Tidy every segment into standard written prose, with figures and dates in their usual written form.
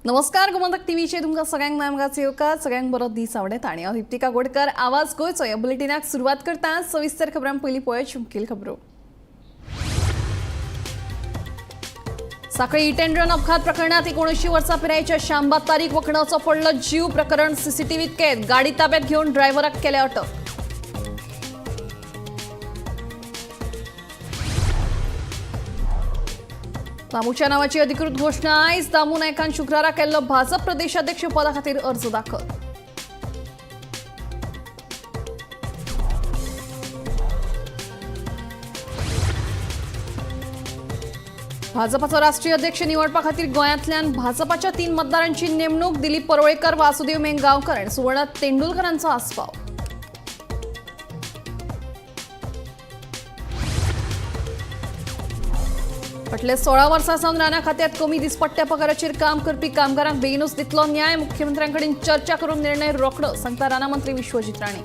नमस्कार गोमंतक टीव्हीचे तुमकां सगळ्यांक नामगाचे येवकार सगळ्यांक बरो दीस आवडेत आणि हांव दीप्तिका गोडकर आवाज गोंयचो ह्या बुलेटिनाक सुरवात करता सविस्तर खबरां पयलीं पळोवया मुखेल खबरो। सांखळी हिट अँड रन अपघात प्रकरणात 19 वर्सां पिरायेच्या शांबा तारीख वखणाचो पडलो जीव प्रकरण सीसीटीव्हीत कैद गाडी ताब्यात घेवन ड्रायव्हराक केले अटक। दामूच्या नावाची अधिकृत घोषणा आयज दामू नायकान शुक्रारा केल्लो भाजप प्रदेशाध्यक्ष पदा खातीर अर्ज दाखल। भाजपाचो राष्ट्रीय अध्यक्ष निवडपा खातीर गोंयांतल्यान भाजपाच्या 3 मतदारांची नेमणूक दिलीप परोळेकर वासुदेव मेंगांवकर आनी सुवर्ण तेंडुलकरांचो आस्पाव। फाटले 16 वर्सां सावन राना खात्यात कमी दिसपट्ट्या पगाराचेर काम करपी कामगारांक बेगीनूच दितलो न्याय मुख्यमंत्र्यांकडेन चर्चा करून निर्णय रोखडो सांगता राना मंत्री विश्वजीत राणे।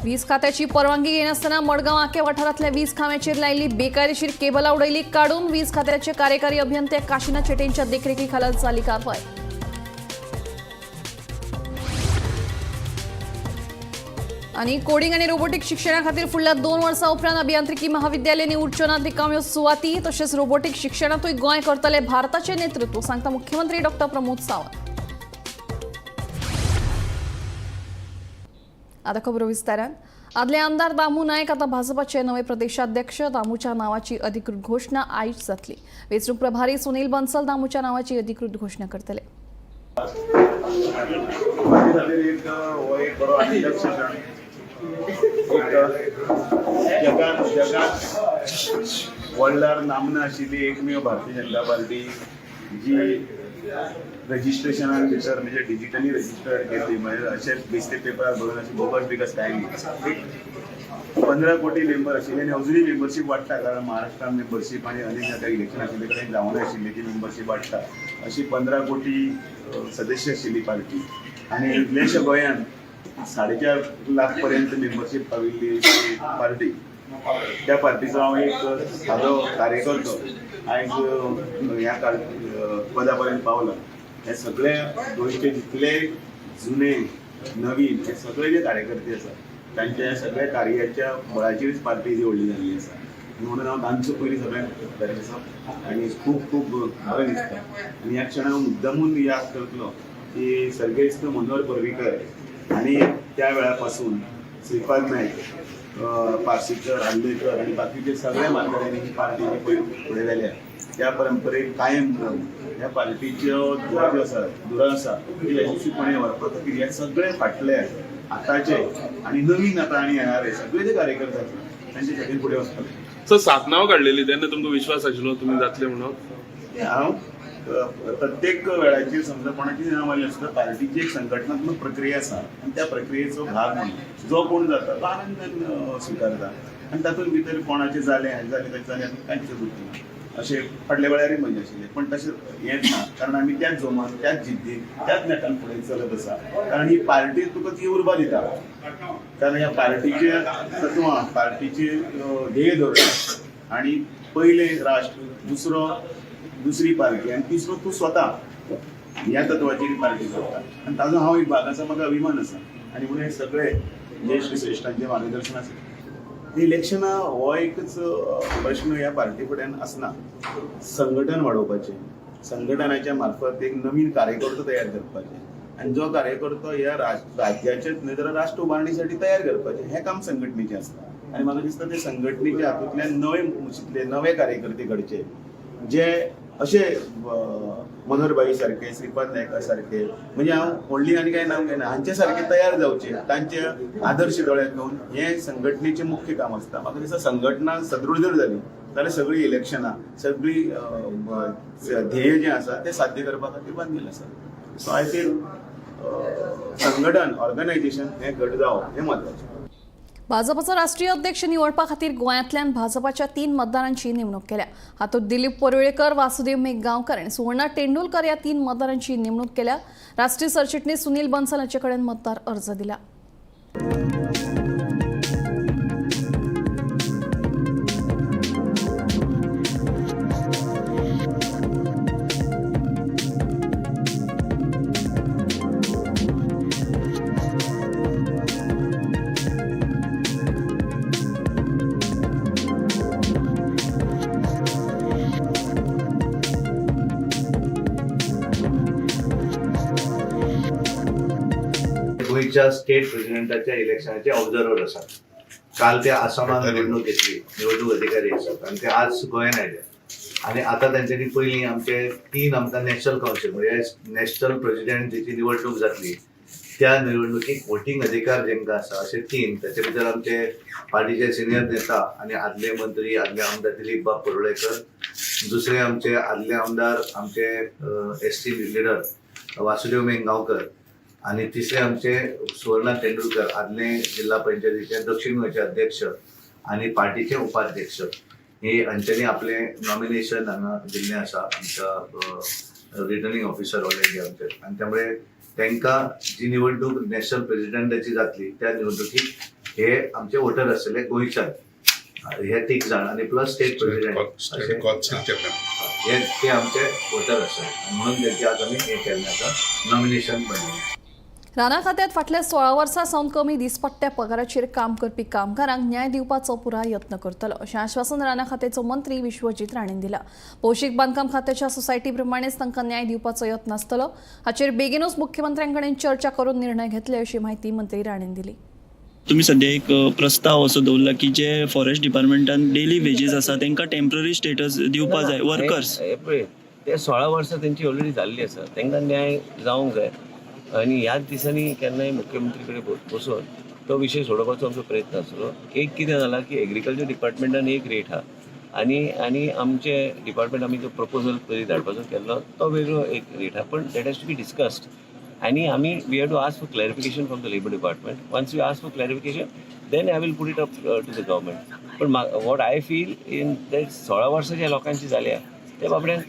वीज खात्याची परवानगी घेनासतना मडगांव आंके वाठारांतल्या वीज खांब्याचेर लायिल्ली बेकायदेशीर केबलां उडयली काडून वीज खात्याचे कार्यकारी अभियंते काशिनाथ चेटेंच्या देखरेखी खाला जाली कारवाय। आणि कोडिंग आणि रोबोटिक शिक्षणा खातीर फुडल्या 2 वर्सां उपरांत अभियांत्रिकी महाविद्यालय निवडच्यो नात रिकाम्यो सुवाती तशेंच रोबोटिक शिक्षणातूय गोंय करतले भारताचे नेतृत्व सांगता मुख्यमंत्री डॉ प्रमोद सावंत। आता खबरो विस्तारान आदले आमदार दामू नायक आता भाजपाचे नवे प्रदेशाध्यक्ष दामूच्या नावाची अधिकृत घोषणा आयज जातली। वेंचणूक प्रभारी सुनील बन्सल दामूच्या नावाची अधिकृत घोषणा करतले। वर्ल्डार नामना आशिल्ली एकमेव भारतीय जनता पार्टी जी रजिस्ट्रेशनान भितर म्हणजे डिजिटली रजिस्टर्ड केली म्हणजे अशे बेश्टे पेपरार बरोवन अशी बोगस बिगस काय नाही। 15 कोटी मेंबर आशिल्ले आनी अजुनूय मेंबरशीप वाडटा कारण महाराष्ट्रान मेंबरशीप आनी अनेक जाग्यार इलेक्शन आशिल्ले कडेन जावं नाशिल्ली ती मेंबरशीप वाडटा अशी 15 कोटी सदस्य आशिल्ली पार्टी आनी इतलेशे गोंयान 4.5 लाख पर्यंत मेंबरशीप पाविल्ली पार्टी। त्या पार्टीचो हांव एक सादो कार्यकर्तो आयज ह्या पदा पर्यंत पावला। हे सगळे गोंयचे जितले जुने नवीन हे सगळे जे कार्यकर्ते आसा तांच्या सगळ्या कार्याच्या बळाचेरच पार्टी जी व्हडली जाल्ली आसा म्हणून हांव तांचो पयलीं सगळ्यांक बरें दिसता आनी खूब खूब बरें दिसता। आनी ह्या क्षणाक हांव मुद्दामून याद करतलो की सर्गेस्त मनोहर पर्रीकर आनी त्या वेळा पासून श्रीपाद नायक पार्सेकर आंबेडकर आनी बाकीचे सगळ्या मानकऱ्यांनी ही पार्टी फुडें व्हेल्या त्या परंपरेक कायम करून ह्या पार्टीच्यो ज्यो आसा दुरा आसा ती यशस्वीपणे व्हरपा खातीर हे सगळे फाटले आतांचे आनी नवीन आतां आनी येणारे सगळे जे कार्यकर्ते आसा तांचे खातीर फुडें वचपाक सर 7 नांव काडलेली तेन्ना तुमकां विश्वास आशिल्लो तुमी जातले म्हणून। हांव प्रत्येक वेळाचेर समजा कोणाचें नांव आयलें आसता पार्टीची एक संघटनात्मक प्रक्रिया आसा आनी त्या प्रक्रियेचो भाग म्हणून जो कोण जाता तो आनंदान स्विकारता आनी तातूंत भितर कोणाचें जालें हाजें जालें ताचें जालें कांयच दुख ना अशें फाटल्या वेळारूय म्हणजे आशिल्लें पण तशें हेंच ना कारण आमी त्याच जोमान त्याच जिद्दीन त्याच नेटान फुडें चलत आसा कारण ही पार्टी तुका ती उर्बा दिता कारण ह्या पार्टीचे तत्वां पार्टीचे ध्येय धोरणां आनी पयलें राष्ट्र दुसरी पार्टी आनी तिसरो तूं स्वता ह्या तत्वाचेर पार्टी करता आनी ताजो हांव एक भाग आसा म्हाका अभिमान आसा आनी म्हणून हे सगळे ज्येश्ठ श्रेश्ठांचें मार्गदर्शन आसा। इलेक्शनां हो एकच प्रश्न ह्या पार्टी फुड्यान आसना संघटन वाडोवपाचें संघटनाच्या मार्फत एक नवीन कार्यकर्तो तयार करपाचें आनी जो कार्यकर्तो ह्या राज्याचे न्हय तर राष्ट्र उबारणीसाठी तयार करपाचें हें काम संघटनेचें आसता आनी म्हाका दिसता ते संघटनेच्या हातूंतल्यान नवे कार्यकर्ते घडचे जे अशे मनोहरबाई सारखे श्रीपाद नायका सारखे म्हणजे हांव व्हडली आनी कांय नांव घेना हांचे सारखे तयार जावचे तांचे आदर्श दोळ्यांत घेवन हें संघटनेचें मुख्य काम आसता। म्हाका दिसता संघटना सदृढ जर जाली जाल्यार सगळीं इलेक्शनां सगळीं ध्येय जें आसा तें साध्य करपा खातीर बांदिल्लें आसा। सो आय फील संघटन ऑर्गनायजेशन हें घट जावप हें म्हत्वाचें। भाजपाचो राष्ट्रीय अध्यक्ष निवडपा खातीर गोंयांतल्यान भाजपाच्या 3 मतदारांची नेमणूक केल्या। हातूंत दिलीप परोळेकर वासुदेव मेंगांवकर आनी सुवर्ण तेंडुलकर ह्या 3 मतदारांची नेमणूक केल्या। राष्ट्रीय सरचिटणीस सुनील बन्सल हांचे कडेन मतदार अर्ज दिला। गोयच्या स्टेट प्रेसिडेंटाच्या इलेक्शनाचे ऑब्झर्वर आसात. काल ते आसामात निवडणूक घेतली, निवडणूक अधिकारी आसात आणि ते आज गोंयान आयले. आणि आता त्यांच्यानी पयलीं आमचे 3 आमकां नॅशनल कावन्सील म्हणजे नॅशनल प्रेसिडेंट जी निवडणूक जातली त्या निवडणुकीक वोटींग अधिकार जेंका आसा असे 3. त्याचे भितर आमचे पार्टीचे सिनियर नेता आणि आदले मंत्री आदले आमदार दिलीप बाब परोळेकर, दुसरे आमचे आदले आमदार आमचे ST लिडर वासुदेव मेंगावकर आणि तिसरे आमचे सुवर्णा तेंडुलकर आदले जिल्हा पंचायतीचे दक्षिण गोंयचे अध्यक्ष आणि पार्टीचे उपाध्यक्ष हे हांच्यांनी आपले नॉमिनेशन हांगा दिल्लें आसा आमच्या रिटर्निंग ऑफिसर ऑलरेडी आमचे. आणि त्यामुळे तांकां जी निवडणूक नॅशनल प्रेसिडेंटाची जातली त्या निवडणुकीक हे आमचे वोटर आसले गोंयच्यान हे 3 जाण आणि प्लस स्टेट प्रेसिडेंट हे ते आमचे वोटर आसले म्हणून त्यांचे आज आमी हे केल्लें आसा नॉमिनेशन पळयलें. राणा खात्यात फाटल्या 16 वर्सां सावन कमी दिसपट्ट्या पगाराचेर काम करपी कामगारांक न्याय दिवपाचो पुराय यत्न करतलो अशें आश्वासन राणा खात्याचो मंत्री विश्वजीत राणेन दिला. भौशीक बांदकाम खात्याच्या सोसायटी प्रमाणेच तांकां न्याय दिवपाचो यत्न आसतलो. हाचेर बेगीनूच मुख्यमंत्र्यांकडेन चर्चा करून निर्णय घेतले अशी माहिती मंत्री राणेन दिली. तुम्ही सध्या एक प्रस्ताव असो दवरला की जे फॉरेस्ट डिपार्टमेंटान डेली वेजीस आसा तांकां टेम्पररी स्टेटस दिवपा जाय वर्कर्स. ते 16 वर्सां तेंची ऑलरेडी जाल्ली आसा, तांकां न्याय जावंक जाय आणि ह्याच दिसांनी केन्नाय मुख्यमंत्री कडेन बसून तो विशय सोडोवपाचो आमचो प्रयत्न आसलो. एक कितें जाला की एग्रीकल्चर डिपार्टमेंटान एक रेट आहा आणि आमचे डिपार्टमेंट आमी जो प्रपोजल पयलीं धाडपाचो केल्लो तो वेगळो एक रेट आहा. पण that has to be discussed आणि we have to ask for clarification from the Labour Department. Once we ask for clarification, then I will put it up to the government. But what I feel in that 16 वर्सां ज्या लोकांची जाल्या त्या बाबड्यान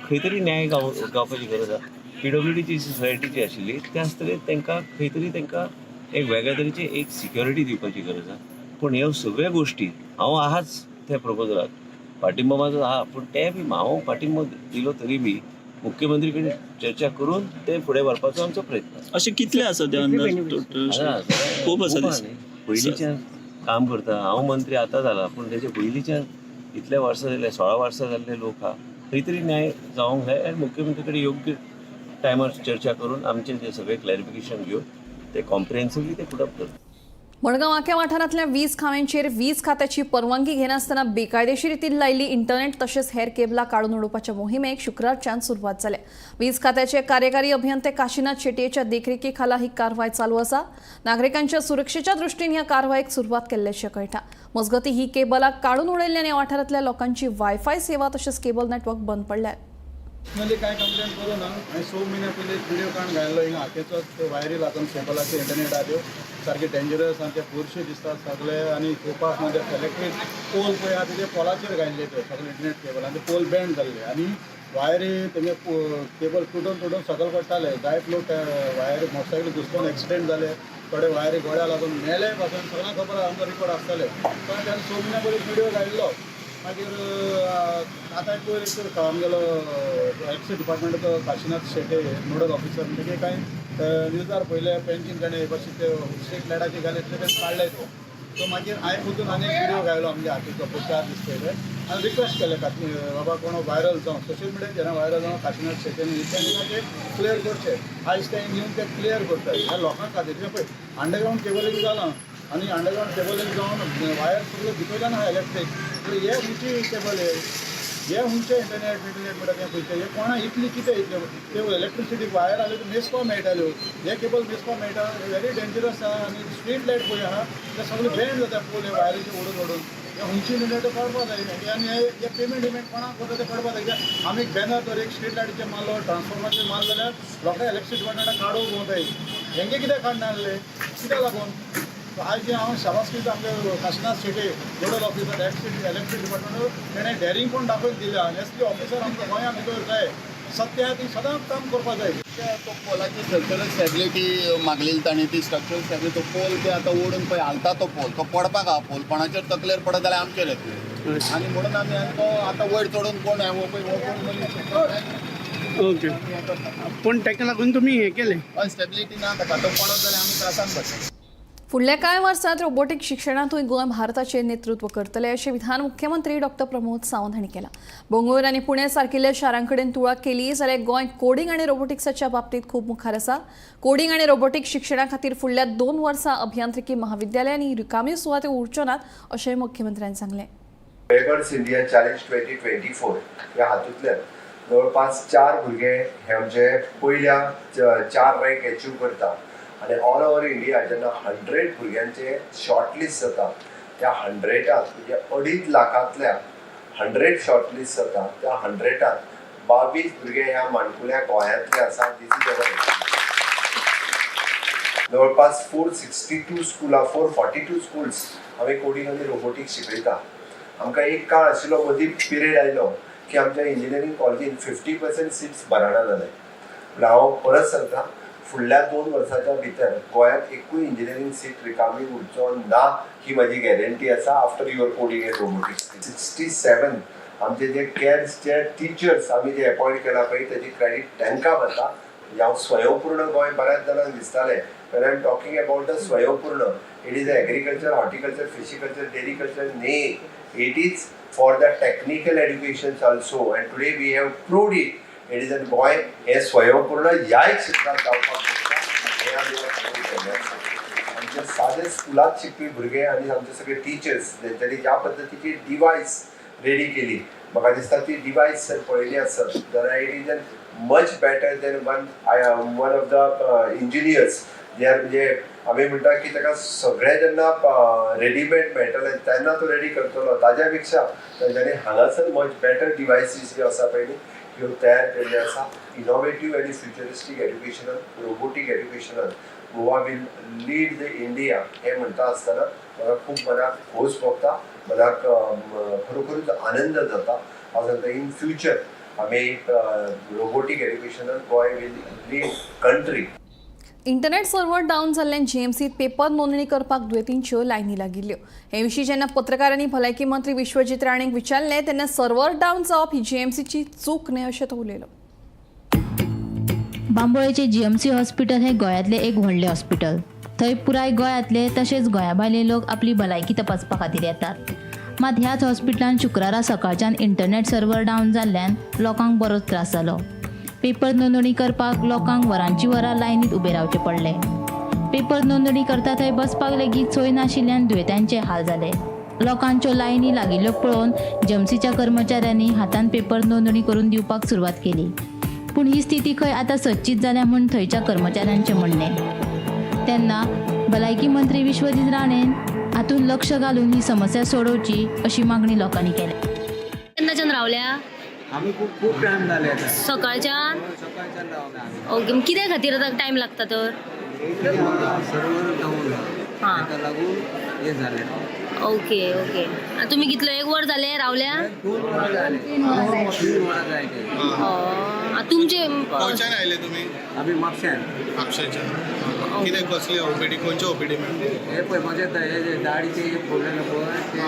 खंय तरी न्याय गावपाची गरज आहा. PWDची सोसायटीची आशिल्ली त्या आसतले तांकां खंय तरी तांकां एक वेगळ्या तरेची एक सिक्युरिटी दिवपाची गरज आहा. पूण ह्यो सगळ्यो गोश्टी हांव आहाच त्या प्रपोजलाक पाठिंबो म्हाजो आहा. पूण ते बी हांव पाठिंबो दिलो तरी बी मुख्यमंत्री कडेन चर्चा करून ते फुडें व्हरपाचो आमचो प्रयत्न. असे कितले आसा ते अंदाज टोटल खूप आसा दिसता. पयलींच्यान काम करता हांव मंत्री आतां जाला पूण तेचे पयलींच्यान इतले वर्सां जाले 16 वर्सां जाल्ले लोक आहा. खंय तरी न्याय जावंक जाय आनी मुख्यमंत्री कडेन योग्य टायमार चर्चा करून आमचे जे सगळे क्लॅरिफिकेशन घेवन ते कॉम्प्रिहेन्सिवली ते पुट अप करता. मडगांव आख्या वाठारांतल्या वीज खांब्यांचेर वीज खात्याची परवानगी घेनासतना बेकायदेशीर रितीन लायिल्ली इंटरनेट तशेंच हेर केबलां काडून उडोवपाच्या मोहिमेक शुक्रारच्यान सुरवात जाल्या. वीज खात्याचे कार्यकारी अभियंते काशीनाथ शेटयेच्या देखरेखी खाला ही कारवाय चालू आसा. नागरिकांच्या सुरक्षेच्या दृश्टीन ह्या कारवायेक सुरवात केल्ल्याचें कळटा. मजगतीं ही केबलां काडून उडयल्ल्यान ह्या वाठारांतल्या लोकांची वायफाय सेवा तशेंच केबल नेटवर्क बंद पडल्यात. पर्सनली काय कंप्लेंट करू ना हांवें 6 म्हयन्या पयलीं व्हिडिओ काडून घाल्लो हिंगा हाकेचो वायरी लागून केबलाचे इंटरनेट आहा त्यो सारके डेंजरस आनी ते बुरशे दिसतात सगळे आनी पळोवपाक म्हणजे इलेक्ट्रीक पोल पळय आहा तेजे पोलाचेर घायल्ले ते सगळे इंटरनेट केबल आनी ते पोल बँड जाल्ले आनी वायरी तेजे केबल तुटून सकयल पडटाले. जायत लोक वायरी मोटरसायकल घुसपून एक्सिडेंट जाले, थोडे वायरी गोळ्या लागून मेले पासून सगळ्यांक खबर आहा आमचो रिकॉर्ड आसताले. पण ताणें 6 म्हयन्या पयलीं व्हिडिओ घाल्लो. मागीर आतां एक आमगेलो एक्सायज डिपार्टमेंटाचो काशीनाथ शेटे नोडल ऑफिसर म्हणजे कांय न्यूजार पयले पेंटींग ताणें मातशें ते स्ट्रीट लायटाचे घाले ते काडले तो. सो मागीर हांवें खुदून आनी एक व्हिडिओ घायलो आमच्या हातीचो 4 दीस पयले आनी रिक्वेस्ट केलें बाबा कोण व्हायरल जावं सोशल मिडियाचेर व्हायरल जावं काशीनाथ शेटेनी ते क्लियर करचे. आयज ते येवन ते क्लियर करतात ह्या लोकांक खातीर. पळय अंडरग्रावंड केबलींग जालां आनी अंडरग्रावंड केबलींग जावन वायर सगळ्यो भितरल्यान आहा इलेक्ट्रीक. हे खंयची केबल हे खंयचे इंटरनेट म्हणटा तें खंयचें हे कोणा इतली कितें इतलें ते इलेक्ट्रिसिटी वायर आसल्यो त्यो मेसपा मेळटाल्यो. हे केबल मेसपा मेळटा वेरी डेंजरस आहा आनी स्ट्रीट लायट पळय आहा ते सगळे बँड जाता पोल हे वायरीचे ओडून हे खंयची इंटरनेट कळपा जाय आनी हे पेमेंट कोणाक करता तें कळपा जाय. आमी एक बॅनर तर एक स्ट्रीट लायटीचेर मारलो ट्रान्सफॉर्मराचेर मारलो जाल्यार लोकांक इलेक्ट्रिसिटी डिपार्टमेंटाक काडूंक वताय. हेंगे कितें काडना आसले कित्याक लागून आज जे हांव शाबासकी आमचे Kashinath Shete nodal officer electric department तेणें डेरिंग कोण दाखोवन दिल्या आनी एसपी ऑफिसर आमकां गोंयांत भितर जाय सत्य ती सदांच काम करपा जाय. तो पोलाची स्ट्रक्चरल स्टॅबिलिटी मागलेली ताणी ती स्ट्रक्चरल स्टॅबिलिटी तो पोल ते आतां ओडून पळय हालता तो पोल तो पडपाक आहा. पोल कोणाचेर तकलेर पडत जाल्यार आमचेर येतले आनी म्हणून आमी तो आतां वयर चडून कोण हो कोण मनीस ओके. पण ताका लागून तुमी हें केलें स्टॅबिलिटी ना ताका तो पडत जाल्यार आमी त्रासान पडटा. फुडल्या कांय वर्सांत रोबोटीक शिक्षणांतूय गोंय भारताचें नेतृत्व करतले अशें विधान मुख्यमंत्री डॉ प्रमोद सावंत हांणी केलां. बंगळूर आनी पुणे सारकिल्ल्या शारां कडेन तुळा केली जाल्यार गोंय कोडिंग आनी रोबोटिक्साच्या बाबतींत खूब मुखार आसा. कोडिंग आनी रोबोटिक शिक्षणा खातीर फुडल्या 2 वर्सां अभियांत्रिकी महाविद्यालयांनी रिकाम्यो सुवातो उरच्यो नात अशेंय मुख्यमंत्र्यांनी सांगलें. बेगर्स इंडिया चॅलेंज 2024 ह्या हातूंतल्यान जवळपास 4 भुरगे हे आमचे पयल्या 4 रँक एचीव करता आनी ऑल ओव्हर इंडिया जेन्ना 100 भुरग्यांचे शॉर्टलिस्ट जाता त्या 100टात म्हणजे 2.5 लाखांतल्या 100 शॉर्टलिस्ट जाता त्या 100टात 22 भुरगे ह्या माणकुल्या गोंयांतले आसा. जवळपास 442 स्कुल्स आमी कोडिंग आनी रोबोटिक्स शिकयता. आमकां एक काळ आशिल्लो मदीं पिरियड आयलो की आमच्या इंजिनियरींग कॉलेजीन 50% सीट्स भरना जाले. हांव परत सांगता फुडल्या 2 वर्सांच्या भितर गोंयांत एकूय इंजिनियरींग सीट रिकामी उरचो ना ही म्हजी गॅरंटी आसा. After your coding end robotics 67 आमचे जे केअर्सचे टिचर्स आमी जे अपॉयंट केला पळय तेजी क्रेडीट तांकां वता. हांव स्वयंपूर्ण गोंय बऱ्याच जाणांक दिसतालें when I'm talking about the Swayapurna, it is agriculture, horticulture, fishiculture, dairyculture. Nay, it is for the technical educations also. And today we have proved it. It is a boy, a Swayapurna, ह्या क्षेत्रात जावपाक शकता. आमचे सादे स्कुलात शिकपी भुरगे आनी आमचे सगळे टिचर्स तेंच्यांनी ज्या पद्दतीची डिवायस रेडी केली म्हाका दिसता ती डिवायस जर पळयली आसत जाल्यार it is much better than one of the engineers म्हणजे आमी म्हणटा की ताका सगळें जेन्ना रेडीमेड मेळटलें तेन्ना तो रेडी करतलो. ताज्या पेक्षा तेंच्यांनी हांगासर मच बेटर डिवायसीस ज्यो आसा पळय ह्यो तयार केल्ले आसा. इनोवेटीव आनी फ्युचरिस्टीक एड्युकेशनांत रोबोटीक एड्युकेशनांत Goa will lead the India हें म्हणटा आसतना म्हाका खूब मनाक खोस भोगता, मनाक खरोखरूच आनंद जाता. हांव सांगता इन फ्युचर आमी रोबोटीक एड्युकेशनांत Goa will lead country. Internet server down जाल्ल्यान जीएमसीत पेपर नोंदणी करपाक दुयेंतींच्यो लायनी लागिल्ल्यो. हे विशीं जेन्ना पत्रकारांनी भलायकी मंत्री विश्वजीत राणेंक विचारलें तेन्ना सर्वर डावन जावप ही जीएमसीची चूक न्हय अशें तो उलयलो. बांबोळेचे जीएमसी हॉस्पिटल हे गोंयांतलें एक व्हडलें हॉस्पिटल. थंय पुराय गोंयांतले तशेंच गोंया भायले लोक आपली भलायकी तपासपा खातीर येतात. मात ह्याच हॉस्पिटलान शुक्रारा सकाळच्यान इंटरनेट सर्वर डावन जाल्ल्यान लोकांक बरोच त्रास जालो. पेपर नोंदणी करपाक लोकांक वरांची वरां लायनीत उबे रावचे पडले. पेपर नोंदणी करता थंय बसपाक लेगीत सोय नाशिल्ल्यान दुयेंतांचे हाल जाले. लोकांच्यो लायनी लागिल्ल्यो पळोवन जीएमसीच्या कर्मचाऱ्यांनी हातान पेपर नोंदणी करून दिवपाक सुरवात केली. पूण ही स्थिती खंय आतां सच्चीत जाल्या म्हूण थंयच्या कर्मचाऱ्यांचें म्हणणें. तेन्ना भलायकी मंत्री विश्वजीत राणेन हातूंत लक्ष घालून ही समस्या सोडोवची अशी मागणी लोकांनी केली. केन्नाच्यान रावल्या? आम्ही खूप टाइम झाले आता. सकाळच्यान? सकाळच्यान रावल्या आम्ही. ओके, कित्या खातीर आतां टायम लागता तर? सर्वर डाऊन हां, ताका लागून हे झाले. Okay okay. तुमी कितलो 1 वर जाले रावल्या? 2 वरां झाले. 3 वरां जाय. तुमचे खंयच्यान आयले तुमी? आम्ही म्हापश्यान. म्हापशेच्यान. कितें कसली ओपीडी खंयची ओपीडी मेळ्ळी? हे पळय माझे हे दाढीचे हे प्रॉब्लेम पळय ते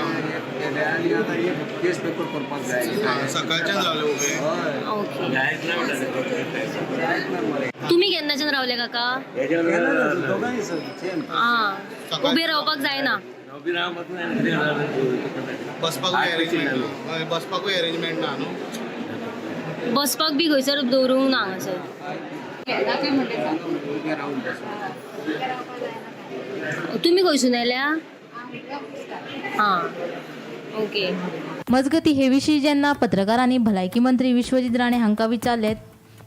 केले आनी आतां हे केस पेपर करपाक जाय. सकाळच्यान जाले उबे. हय. ओके. जायत ना मरे. तुमी केन्नाच्यान रावले काका? दोगांय सेम. हां, उबे रावपाक जायना. बसपाकूय अरेंजमेंट ना. हय, बसपाकूय अरेंजमेंट ना न्हू. बसपाक बी खंयसर दवरूंक ना हांगासर. तुमी खंयसून आयल्या? हां, ओके. मजगती हे विशीं जेन्ना पत्रकारांनी भलायकी मंत्री विश्वजीत राणे हांकां विचारले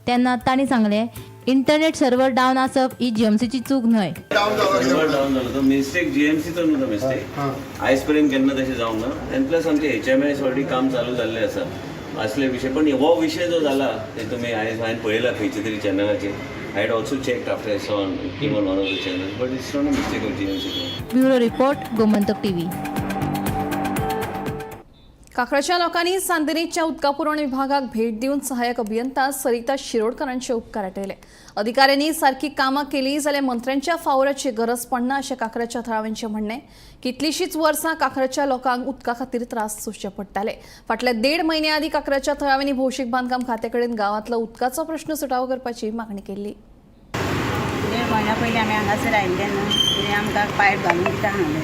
तेन्ना तांणी सांगलें इंटरनेट सर्वर डावन आसप ही जीएमसीची चूक न्हय. सर्वर डावन जालो तो मिस्टेक जीएमसीचो न्हू तो मिस्टेक. आयज पर्यंत केन्ना तशें जावंक ना. एन प्लस आमचे HMIS ऑलरेडी काम चालू जाल्लें आसा असले विशय. पण हो विशय जो जाला ते तुमी आयज हांवें पळयला खंयच्या तरी चॅनलाचेर. I had also checked after I saw on one of the channels but it's not a mistake of GMC. Bureau report Gomantak TV. काकड्याच्या लोकांनी सांदेरीच्या उदका पुरवण विभागाक भेट दिवन सहाय्यक अभियंता सरिता शिरोडकरांचे उपकार आटयले. अधिकाऱ्यांनी सारकी कामां केली जाल्यार मंत्र्यांच्या फावराची गरज पडना अशें काकड्याच्या थळाव्यांचें म्हणणें. कितलींशींच वर्सां काकड्याच्या लोकांक उदका खातीर त्रास सोंसचे पडटाले. फाटल्या 1.5 म्हयने आदीं काकड्याच्या थळाव्यांनी भौशीक बांदकाम खात्या कडेन गांवांतलो उदकाचो प्रश्न सुटावो करपाची मागणी केल्ली. म्हयन्या पयलीं आमी हांगासर आयिल्ले न्हू कितें आमकां पायप घालून दिता हांगले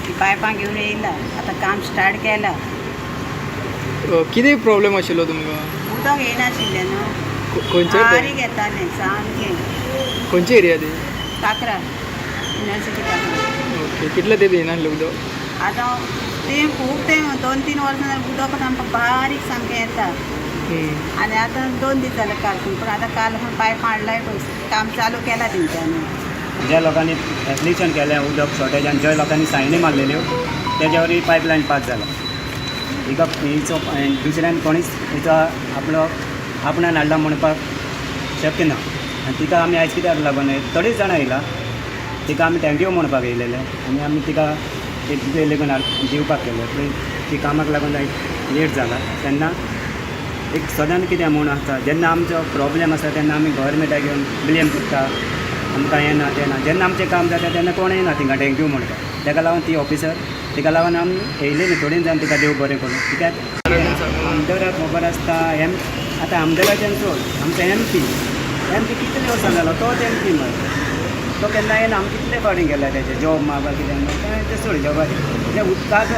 ती पायपां घेवन येयला आतां काम स्टार्ट केलां कितें प्रॉब्लेम आशिल्लो तुमकां उदक येयनाशिल्लें न्हू खंयचे बारीक येतालें सामकें खंयची एरिया ती काकरा युनिवर्सिटी काकरा ओके कितले तेंप येयनासलें उदक आतां तें खूब तें 2-3 वर्सां उदक आमकां बारीक सामकें येता आनी आतां 2 दीस जाले काल पूण आतां काल पायप हाडलाय काम चालू केला तेंच्यांनी ज्या लोकांनी एप्लिकेशन केलें उदक शॉर्टेजान ज्या लोकांनी सायनी मारलेल्यो त्याच्यावरय पायपलायन पास जाला हिका हिचो दुसऱ्यान कोणीच हिचो आपणान हाडला म्हणपाक शक्य ना आनी तिका आमी आयज कित्याक लागून थोडीच जाणां येयला तिका आमी थँक्यू म्हणपाक येयलेले आनी आमी तिका एक लेगून दिवपाक केले ती कामाक लागून लेट जाला तेन्ना एक सदांच कितें म्हूण आसता जेन्ना आमचो प्रॉब्लेम आसा तेन्ना आमी गव्हर्मेंटाक घेवन ब्लेम करता आमकां हें ना तें ना जेन्ना आमचें काम जाता तेन्ना कोणय ना तिंगा थँक्यू म्हणटा ताका लागून ती ऑफिसर तिका लागून आमी येयली न्ही थोडीं जावन तिका देव बरें करून कित्याक आमदाराक खबर आसता आतां आमदाराच्यान चड आमचो एम पी कितले वर्सां जालो तोच एम पी मरे तो केन्ना येना आमी कितले फावटी गेला तेजे जॉब मागपाक कितें तें चड जॉबाक तें उदकाक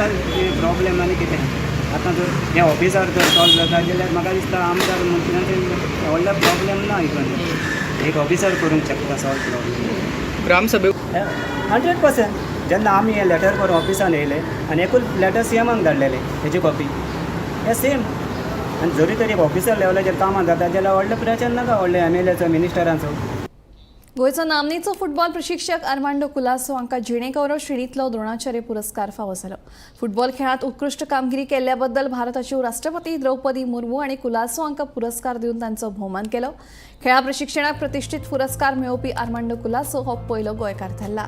प्रॉब्लेम आनी कितें आतां जर हे ऑफिसार जर सॉल्व जाता जाल्यार म्हाका दिसता आमदार मंत्र्यांचे व्हडलो प्रॉब्लेम ना हितून एक ऑफिसर करूंक शकता सॉल्व प्रॉब्लेम ग्रामसभे 100% जेन्ना आमी हे लेटर करून ऑफिसान येयले आनी एकूच लेटर सीएमाक धाडलेले हेजी कॉपी हे सेम आनी जरी तरी ऑफिसर लेवलाचेर कामां जाता जाल्यार व्हडलें प्रेशर नाका व्हडलें एमएलएचो मिनिस्टरांचो गोंयचो नामनेचो फुटबॉल प्रशिक्षक आर्मांडो कुलासो हांकां जिणेगौरव श्रेणींतलो द्रोणाचार्य पुरस्कार फावो जालो फुटबॉल खेळांत उत्कृश्ट कामगिरी केल्ल्या बद्दल भारताच्यो राष्ट्रपती द्रौपदी मुर्मू आनी कुलासो हांकां पुरस्कार दिवन तांचो भोवमान केलो खेळा प्रशिक्षणाक प्रतिश्ठीत पुरस्कार मेळोवपी आर्मांडो कुलासो हो पयलो गोंयकार थारला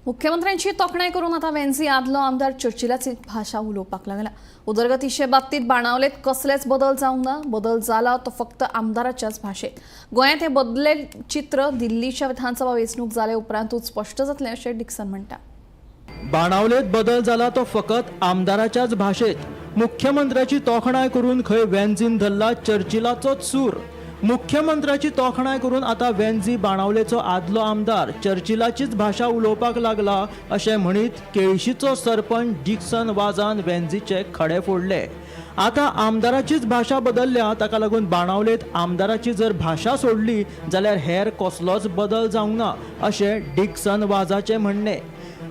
मुख्यमंत्र्यांची तोखणाय करून आता वेंझी आदलो आमदार चर्चिलाची भाषा उलोवपाक लागला उदरगतीचे बाबतीत बाणावलेत कसलेच बदल जावंक ना बदल जाला तो फक्त आमदाराच्याच भाषेत गोंयांत हे बदले चित्र दिल्लीच्या विधानसभा वेंचणूक जाले उपरांतूच स्पष्ट जातलें अशें डिक्सन म्हणटा बाणावलेत बदल जाला तो फकत आमदाराच्याच भाषेत मुख्यमंत्र्याची तोखणाय करून खंय वेंझीन धरला चर्चिलाचोच सूर मुख्यमंत्र्याची तोखणाय करून आता वेंझी बाणावलेचो आदलो आमदार चर्चिलाचीच भाषा उलोवपाक लागला अशें म्हणीत केळशीचो सरपंच डिक्सन वाझान वेंझीचे खडे फोडले आता आमदाराचीच भाषा बदलल्या ताका लागून बाणावलेत आमदाराची जर भाषा सोडली जाल्यार हेर कसलोच बदल जावंक ना अशें डिक्सन वाझाचें म्हणणें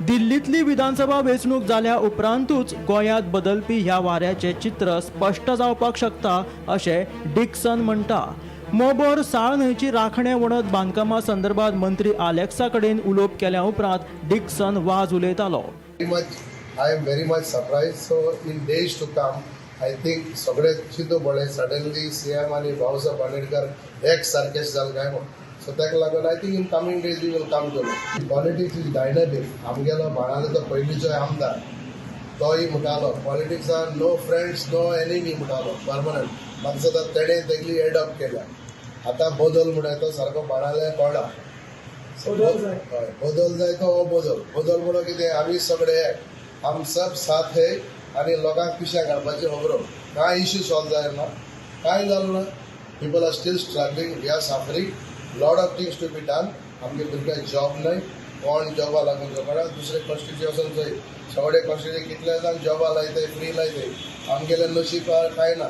दिल्लीतली विधानसभा वेंचणूक जाल्या उपरांतूच गोंयांत बदलपी ह्या वाऱ्याचें चित्र स्पश्ट जावपाक शकता अशें डिक्सन म्हणटा मोबोर साळ न्हंयची राखणे वणत बांदकामा संदर्भात मंत्री आलेक्सा कडेन उलोवप केल्या उपरांत डिक्सन वाज उलयतालो I am very much surprised. So in days to come, I think सगळे चिंतू पडले सडनली सीएम आणि भाऊसाहेब आंबेडकर एक सारकेच जाल काय म्हणून सो ताका लागून I think in coming days we will come to know politics is dynamic आमगेलो बाणाले तो पयलींचो आमदार तोय म्हणटालो पॉलिटिक्सान नो फ्रेंड्स नो एनिमी म्हणटालो परमनंट म्हाका सदां तेणें तेगली एडॉप्ट केल्या आतां बदल म्हणटा तो सारको बाणाले कळना बदल जाय तो हो बदल म्हणून कितें आमी सगळे हम सब साथ है आनी लोकांक पिश्या घालपाची खबरो कांय इश्यू सॉल्व जायना कांय जालो ना people are still struggling we are suffering lot of things to be done आमगे भुरग्यांक जॉब नाय कोण जॉबा लागून जोकडा दुसरे कॉन्स्टिट्युशन चोय सगळे कॉन्स्टिट्युशन कितले जाण जॉबा लायताय फ्री लायताय आमगेले नशीब कांय ना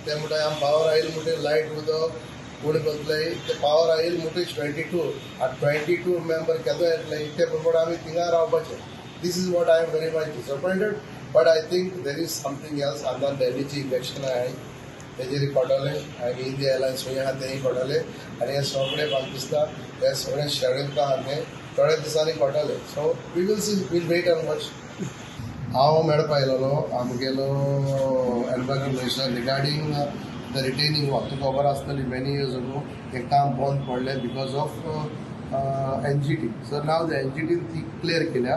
ते म्हणटा आम पावर आयिल्ले म्हणटे लायट उदक कोण करतले ते पावर आयिल्ले म्हणटे 22 आनी 22 मेंबर केदो येतले ते प्रमाणे आमी थिंगा रावपाचे This is what I am very much disappointed, but I think there is something else. अंदर दिल्लीची इलेक्शन आहे तेजेरी पडले आणि इंडिया एलायन्स होय हा तेही पडले आणि हे सगळे म्हाका दिसता हे सगळे शेड्यूल का हाने थोड्या दिसांनी पडले so we will see will wait and watch हांव मेळपा आयलोलो आमगेलो environment minister regarding the retaining wall. तुका खबर आसतली मेनी इयर्स अगो हें काम बंद पडलें because of NGT. So now the NGT ती क्लियर केल्या.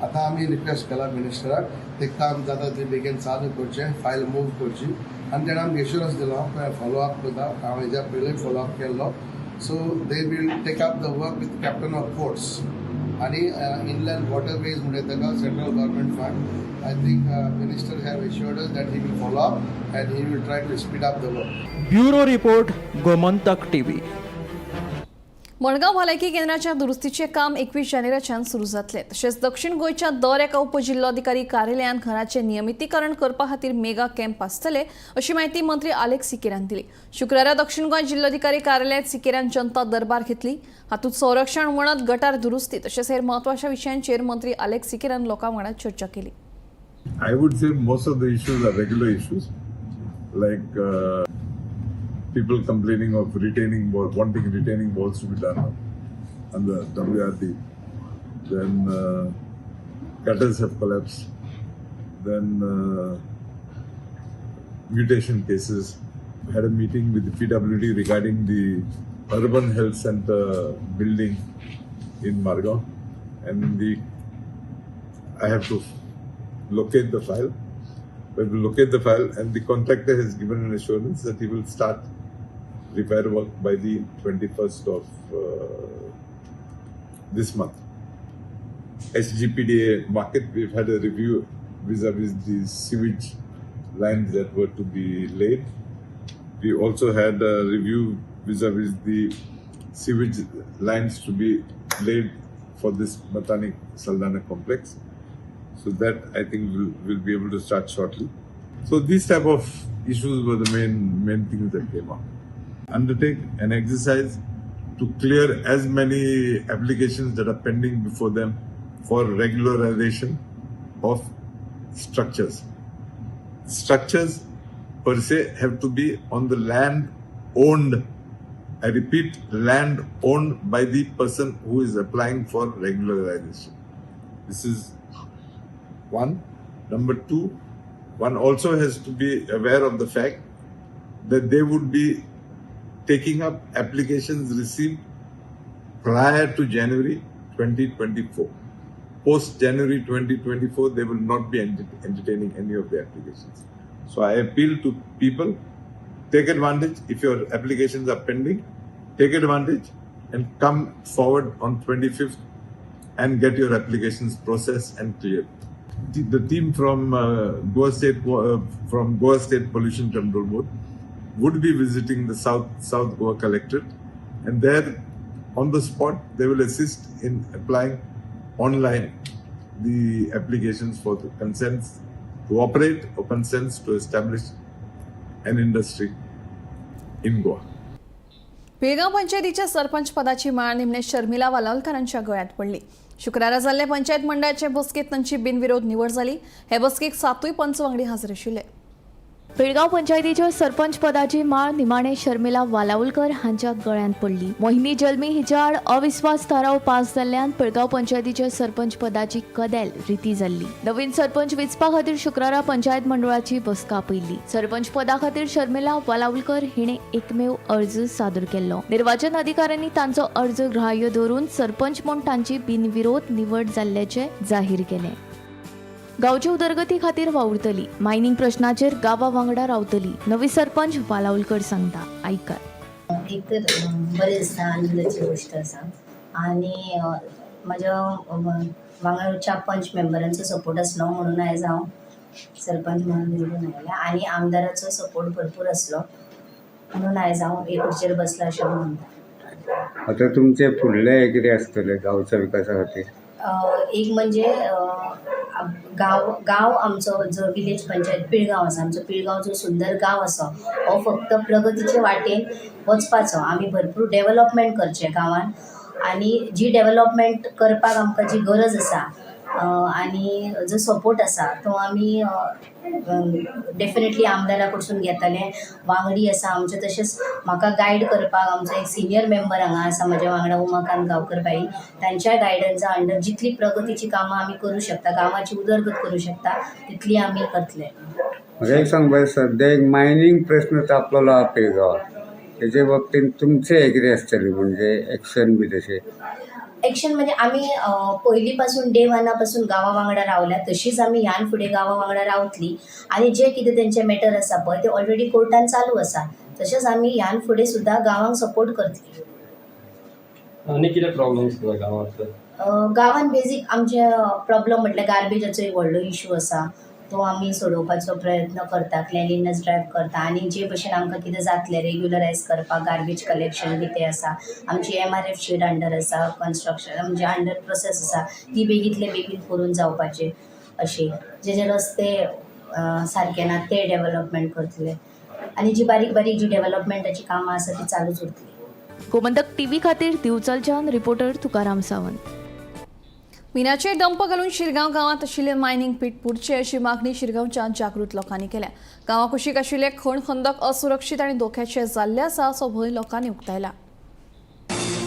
आतां आमी रिक्वेस्ट केला मिनिस्टराक तें काम जाता ते बेगीन चालू करचें, फायल मूव करची. आनी तेणें आमकां एश्युरन्स दिलो हांव फॉलोअप करता. हांव हेज्या पयलीं फॉलोअप केल्लो. So they will take up the work with captain of ports आणि इनलँड वॉटरवेज म्हणजे ताका central government fund. I think minister have assured us that he will follow up and he will try to speed up the work. Bureau report Gomantak TV. Madgaon भलायकी केंद्राच्या दुरुस्तीचे काम 21 जानेवारीच्यान सुरू जातले. तशेंच दक्षिण गोंयच्या दर एका उपजिल्लोधिकारी कार्यालयान घरांचे नियमितीकरण करपा खातीर मेगा कॅम्प आसतले अशी माहिती मंत्री आलेख सिकेरान दिली. शुक्रारा दक्षिण गोंय जिल्लोधिकारी कार्यालयात सिकेरान जनता दरबार घेतली. हातूंत संरक्षण वणत, गटार दुरुस्ती तशेंच हेर महत्वाच्या विशयांचेर मंत्री आलेख सिकेरान लोकां वांगडा चर्चा केली. I would say most of the issues are regular issues, like people complaining of retaining walls, wanting retaining walls to be done on the WRD. Then gutters have collapsed. Then mutation cases. I had a meeting with the PWD regarding the urban health center building in Margao, and I have to locate the file. We will locate the file, and the contractor has given an assurance that he will start repair work by the 21st of this month. SGPDA market, we've had a review vis-a-vis the sewage lines that were to be laid. We also had a review vis-a-vis the sewage lines to be laid for this Matani Saldana complex. So that I think we'll be able to start shortly. So these type of issues were the main things that came up. Undertake an exercise to clear as many applications that are pending before them for regularization of structures. Structures per se have to be on the land owned. I repeat, land owned by the person who is applying for regularization. This is one. Number two, one also has to be aware of the fact that they would be taking up applications received prior to January 2024. Post January 2024, they will not be entertaining any of the applications. So I appeal to people, take advantage. If your applications are pending, take advantage and come forward on 25th and get your applications processed and cleared. The team from Goa State Pollution Control Board would be visiting the South Goa Collectorate, and there on the spot they will assist in applying online the applications for the consents to operate or consents to establish an industry in Goa. Belgaum पंचायतीच्या सरपंच पदाची माळ निमणे शर्मिला वालावलकरांच्या गळ्यात पडली. शुक्रारा जाल्ले पंचायत मंडळाचे बसकेत तांची बिनविरोध निवड जाली. हे बसकेक 7 पंच वांगडी हाजीर आशिल्ले. बेळगाव पंचायतीच्या सरपंच पदाची माळ निमाणे शर्मिला वालावलकर हांच्या गळ्यांत पडली. मोहिनी जल्मी हिच्या आड अविस्वास थाराव पास जाल्ल्यान बेळगाव पंचायतीच्या सरपंच पदाची कदेल रिती जाल्ली. नवीन सरपंच वेंचपा खातीर शुक्रारा पंचायत मंडळाची बसका आपयल्ली. सरपंच पदा खातीर शर्मिला वालावलकर हिणे एकमेव अर्ज सादर केल्लो. निर्वाचन अधिकाऱ्यांनी तांचो अर्ज ग्राह्य धरून सरपंच म्हूण तांची बिनविरोध निवड जाल्ल्याचे जाहीर केले. गांवच्या उदरगती खातीर वावुरतली. मायनिंग प्रश्नाचेर गांवा वांगडा रावतली. नवी सरपंच वालावलकर सांगता. आयकात. एक तर बरें दिसता, आनंदाची गोष्ट आसा. आनी म्हाज्या वांगडच्या पंच मेंबरांचो सपोर्ट आसलो म्हणून आयज हांव सरपंच म्हणून निवडून आयलें. आनी आमदाराचो सपोर्ट भरपूर आसलो म्हणून आयज हांव एक खुर्चेर बसलां अशें म्हणटा. आता तुमचे फुडले कितें आसतले गांवच्या विकासा खातीर? एक म्हणजे गांव आमचो जो विलेज पंचायत पिळगांव आसा, आमचो पिळगांव जो सुंदर गांव आसा हो फक्त प्रगतीचे वाटेन वचपाचो. आमी भरपूर डेव्हलपमेंट करचें गांवान, आनी जी डेव्हलपमेंट करपाक आमकां जी गरज आसा आणि जो सपोर्ट आसा तो आमी डेफिनेटली आमदारा कडसून घेतले. वांगडी आसा आमचे, तशेंच म्हाका गायड करपाक आमचो एक सिनियर मेंबर हांगा आसा म्हज्या वांगडा उमाकांत गांवकर बाई, तांच्या गायडन्सा अंडर जितली प्रगतीची कामां आमी करूं शकता, गांवाची उदरगत करूं शकता तितली आमी करतले. म्हाका एक सांग बाय, सध्या एक मायनींग प्रश्न तापलेलो आहा पिळगांवात, तेजे बाबतींत तुमचे एग्री आसतली म्हणजे एक्शन बी तशें? एक्शन म्हणजे आमी पयलीं पासून डे 1 पासून गांवा वांगडा रावल्या, तशीच आमी ह्यान फुडें गांवा वांगडा रावतली. आनी जे कितें तेंचे मॅटर आसा पळय ते ऑलरेडी कोर्टान चालू आसा, तशेंच आमी ह्यान फुडें सुद्दां गांवांक सपोर्ट करतली. आनी कितें प्रॉब्लेम्स गांवांत? गांवांत बेजीक आमचे प्रॉब्लम म्हटल्यार गार्बेजाचो एक व्हडलो इशू आसा, तो आमी सोडोवपाचो प्रयत्न करता, क्लिनलीनेस ड्रायव्ह करता. आनी जे भशेन आमकां कितें जातलें रेग्युलरायज करपाक गार्बेज कलेक्शन बी तें आसा, आमची MRF शीट अंडर आसा, कन्स्ट्रक्शन म्हणजे अंडर प्रोसेस आसा, ती बेगींतले बेगीन करून जावपाचे. अशें जे रस्ते सारके ना ते डेव्हलपमेंट करतले, आनी जी बारीक बारीक जी डेव्हलपमेंटाची कामां आसा ती चालूच उरतली. गोमंतक TV खातीर दिवचलच्यान रिपोर्टर तुकाराम सावंत. मिनाचे डंप घालून शिरगांव गांवांत आशिल्ले मायनिंग पीट पुडचे अशी मागणी शिरगांवच्या जागृत लोकांनी केल्या. गांवा कुशीक आशिल्ले खण खंदक असुरक्षीत आनी धोक्याचे जाल्ले आसा असो भंय लोकांनी उक्तायला.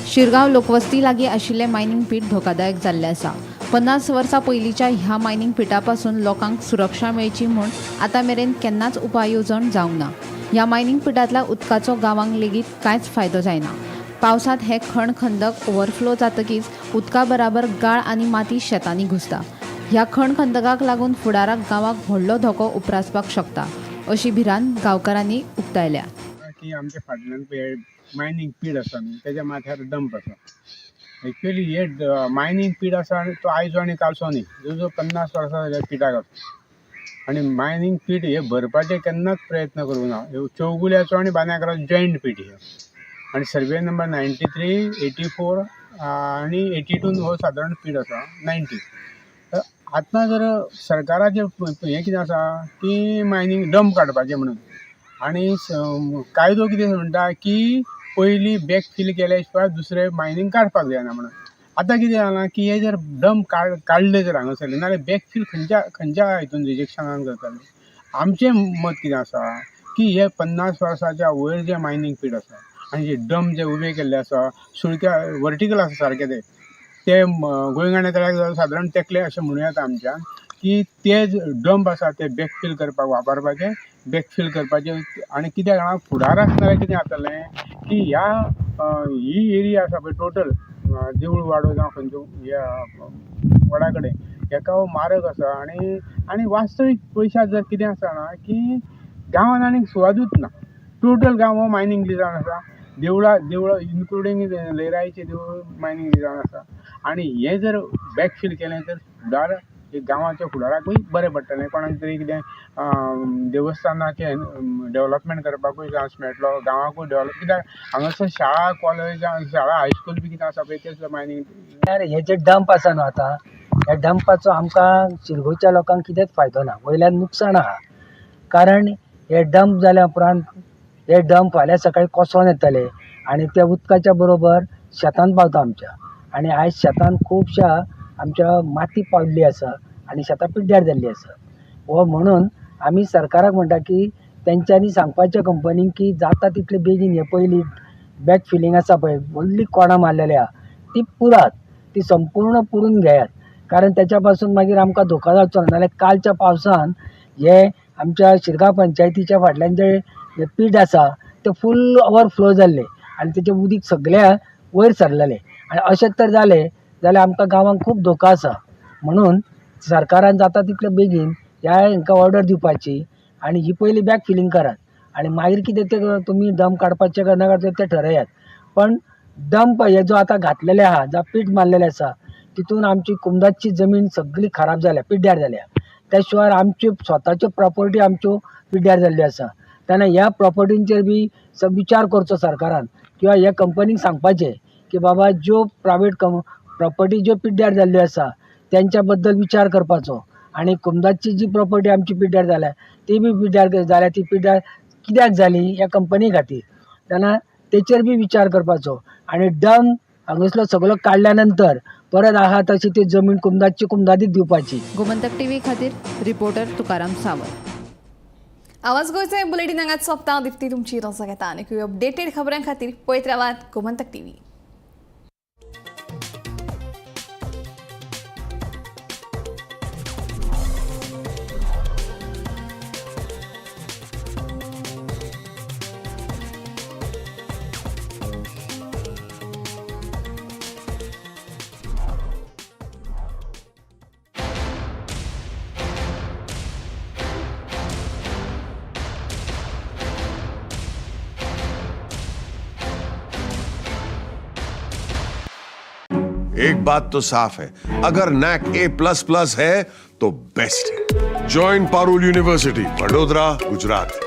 शिरगांव लोकवस्ती लागीं आशिल्लें मायनिंग पीट धोकादायक जाल्लें आसा. 50 वर्सां पयलींच्या ह्या मायनिंग पिटा पासून लोकांक सुरक्षा मेळची म्हूण आतां मेरेन केन्नाच उपाय येवजण जावंक ना. ह्या मायनिंग पिटांतल्या उदकाचो गांवांक लेगीत कांयच फायदो जायना. पावसांत हे खण खंदक ओव्हरफ्लो जातकीच उदका बराबर गाळ आनी माती शेतांनी घुसता. ह्या खण खंदकाक लागून फुडाराक गांवाक व्हडलो धोको उप्रासपाक शकता अशी भिरांत गांवकारांनी उक्तायल्या. की आमच्या फाटल्यान मायनींग पीड आसा न्ही तेज्या माथ्यार डंप आसा. एक्चुअली हे मायनींग पीड आसा आनी तो आयजो आनी कालचो न्ही, जवळ 50 वर्सां जाल्यार पिटाक आसा. आनी मायनींग पीट हे भरपाचे केन्नाच प्रयत्न करूंक ना. चौगुल्याचो आनी बांद्याकराचो जॉयंट पीट हे, आनी सर्वे नंबर 93, 84 आनी 82 हो सादारण पीड आसा 90. आतां जर सरकाराचें हें कितें आसा की मायनींग डंप काडपाचें म्हणून, आनी कायदो कितें म्हणटा की पयलीं बॅक फील केल्या शिवाय दुसरें मायनींग काडपाक जायना म्हणून. आतां कितें जालां की हे जर डंप काडले जर हांगासरले नाल्यार बॅक फील खंयच्या हितून रिजेक्शनान करतले. आमचें मत कितें आसा की हे 50 वर्साच्या वयर जे मायनींग पीट आसा आनी जे डंप जे उबे केल्ले आसा सुळक्या वर्टिकल आसा सारके ते गोंयगाणे तळ्याक सादारण तेकले अशें म्हणूं येता आमच्यान की ते डंप आसा ते बॅकफील करपाक वापरपाचे, बॅकफील करपाचे. आनी कित्याक जाणा फुडाराक नाल्यार कितें जातलें की ही एरिया आसा पळय टोटल देवूळ वाडो जावं खंयच्यो वडा कडेन हेका हो मारक आसा. आनी वास्तवीक पयशां जर कितें आसा ना की गांवांत आनीक सुवादूच ना. टोटल गांव हो मायनींग लिजान आसा. देवळां इन्क्लुडींग लयराईचें देवूळ मायनींग लिजान आसा. आनी हें जर बॅकफील केलें तर फुडार गांवाच्या फुडाराकूय बरें पडटलें. कोणाक तरी कितें देवस्थानाचें डेव्हलपमेंट करपाकूय चान्स मेळटलो, गांवाकूय डेव्हलप. कित्याक हांगासर शाळा कॉलेज शाळा हायस्कूल बी कितें आसा पळय तें सुद्दां मायनींग. हे जे डंप आसा न्हू आतां ह्या डंपाचो आमकां शिरगांवच्या लोकांक कितेंच फायदो ना, वयल्यान नुकसाण आहा. कारण हे डंप जाल्या उपरांत हे डंप फाल्यां सकाळीं कोसोन येतले आनी त्या उदकाच्या बरोबर शेतान पावता आमच्या. आनी आयज शेतान खुबशा आमच्या माती पाविल्ली आसा आनी शेतां पिड्ड्यार जाल्लीं आसा. हो म्हणून आमी सरकाराक म्हणटा की तेंच्यांनी सांगपाचें कंपनीक की जाता तितले बेगीन हे पयलीं बॅक फिलींग आसा पळय व्हडली कोणां मारलेली आहा ती पुरात, ती संपूर्ण पुरून घेयात. कारण तेच्या पासून मागीर आमकां धोका जावचो ना. नाल्यार कालच्या पावसान हे आमच्या शिरगांव पंचायतीच्या फाटल्यान जे पीट आसा ते फूल ओवरफ्लो जाल्ले आनी तेचें उदीक सगळ्या वयर सरलेलें. आनी अशें तर जालें जाल्यार आमकां गांवांक खूब धोका आसा. म्हणून सरकारान जाता तितले बेगीन ह्या हांकां ऑर्डर दिवपाची आनी ही पयली बॅक फिलींग करात आनी मागीर कितें तें तुमी डंप काडपाचें काय ना काडपाचें तें ठरयात. पण डंप हे जो आतां घातलेले आहा जावं पीट मारलेलें आसा तितून आमची कुमदाची जमीन सगळी खराब जाल्या, पिड्ड्यार जाल्या. त्या शिवाय आमच्यो स्वताच्यो प्रॉपर्टी आमच्यो पिड्ड्यार जाल्ल्यो आसा. तेन्ना ह्या प्रॉपर्टींचेर बी विचार करचो सरकारान किंवा ह्या कंपनीक सांगपाचें की बाबा ज्यो प्रायवेट प्रॉपर्टी ज्यो पिड्ड्यार जाल्ल्यो आसा तेंच्या बद्दल विचार करपाचो. आनी कुमदाची जी प्रॉपर्टी आमची पिड्ड्यार जाल्या ती बी पिड्ड्यार जाल्या, ती पिड्ड्यार कित्याक जाली ह्या कंपनी खातीर. तेन्ना तेचेर बी विचार करपाचो. आनी डंप हांगासलो सगळो काडल्या नंतर परत आहा तशी ती जमीन कुमदादीत दिवपाची. गोमंतक टीव्ही खातीर रिपोर्टर तुकाराम सावंत. आवाज गोयचे बुलेटिन हांगाच सोंपता. दिप्ती तुमची रजा घेता आनी अपडेटेड खबरां खातीर पळयत रावात गोमंतक टीव्ही. एक बात तो साफ है, अगर NAC A++ है तो बेस्ट है. Join Parul university, Vadodara, Gujarat.